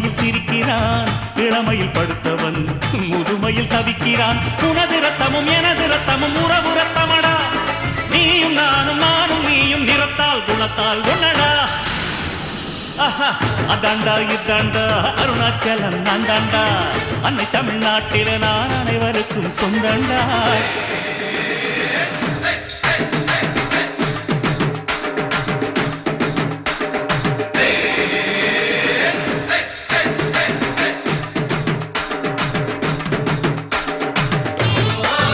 முதுமையில் சிரிக்கிறான், இளமையில் படுத்தவன் முதுமையில் தவிக்கிறான். உனது ரத்தமும் எனது ரத்தமும் உறவு ரத்தமடா, நீயும் நானும் நானும் நீயும் நிறத்தால் குணத்தால் ஒன்னடா. அதாண்டா இதாண்டா அருணாச்சலம் நான் தாண்டா, அன்னை தமிழ்நாட்டில நான் அனைவருக்கும் சொந்தண்டா.